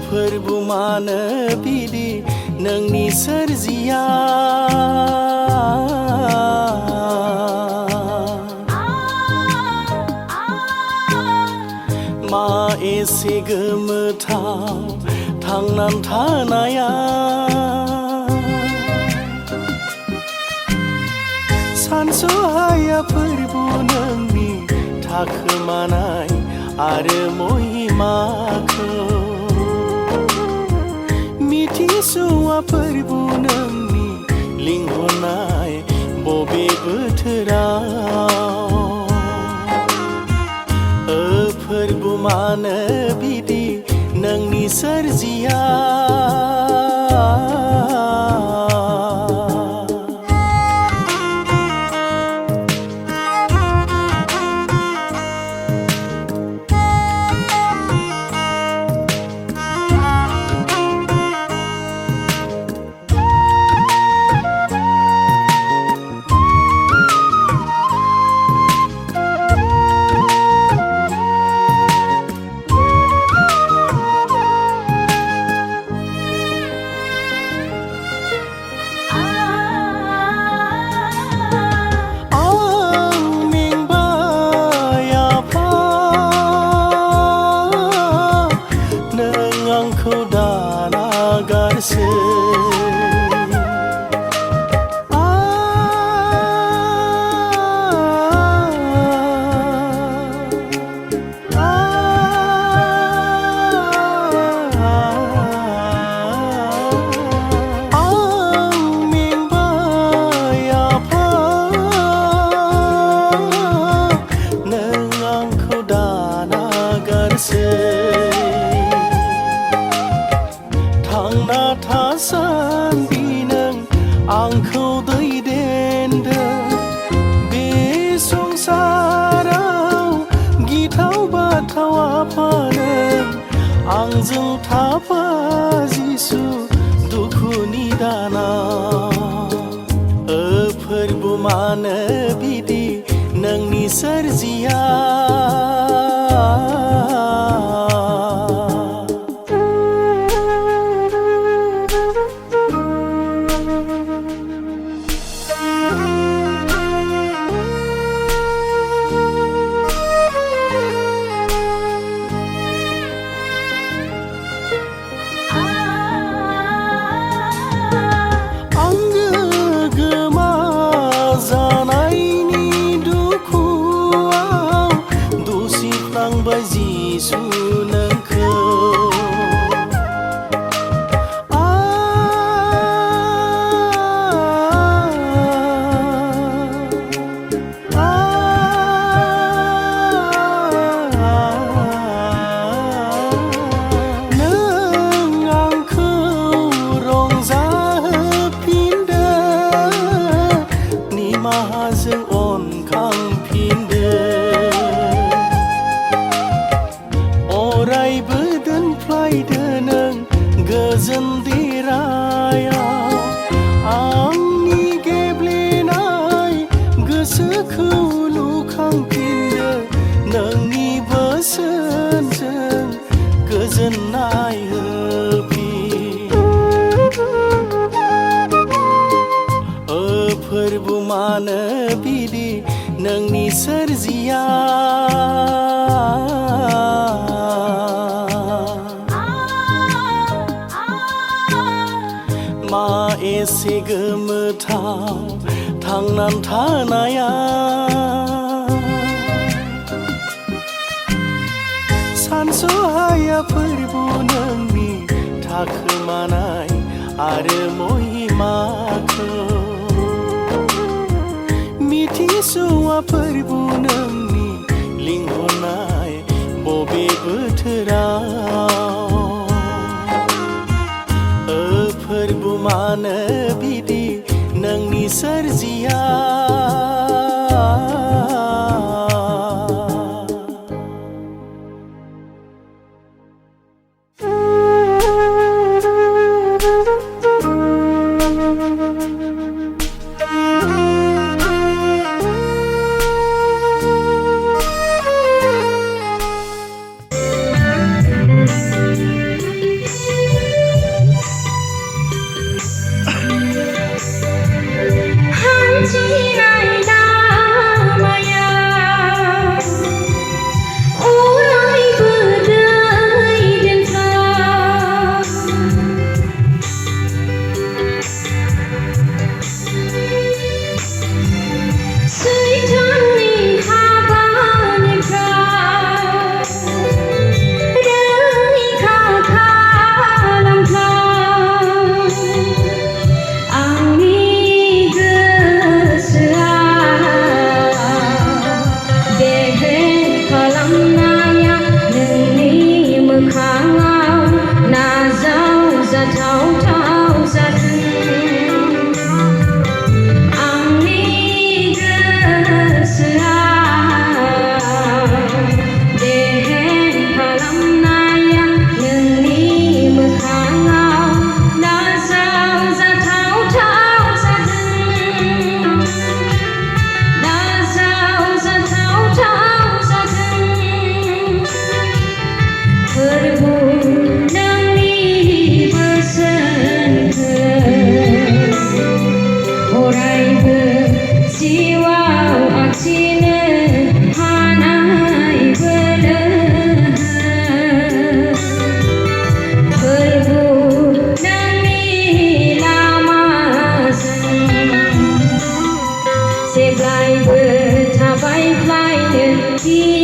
फोरबो मानो बिदि नोंनि सोरजिया मा एसे गोमोथाव थांनानै थानाया सानस'हाया फोरबो नोंनि थाखोमानाय आरो महिमाखौ मिथिस'आ फोरबो नोंनि लिंहरनाय बबे बोथोराव फोरबो मानो बिदि नोंनि सोरजिया थांना थासान्दि नों आंखौ दैदेनदों बे संसाराव गिथाव बाथाव आफा नों आंजों थाफा जिसु दुखुनि दानाव फोरबो मानो बिदि नोंनि सोरजिया जिसु नोंखौ नों आंखौ रंजाहोफिनदों निमाहाजों अनखांफिनदों अरायबो दोनफ्लायदो नों गोजोन देरायाव आंनि गेब्लेनाय गोसोखौ लुखांफिनदो नोंनि बोसोनजों गोजोननाय होफिन फोरबो मानो बिदि नोंनि सोरजिया मा एसे गोमोथाव थांनानै थानाया सानस'हाया फोरबो नोंनि थाखोमानाय आरो महिमाखौ मिथिस'आ फोरबो नोंनि लिंहरनाय बबे बोथोराव फोरबो मानो बिदि नोंनि सोरजिया พี่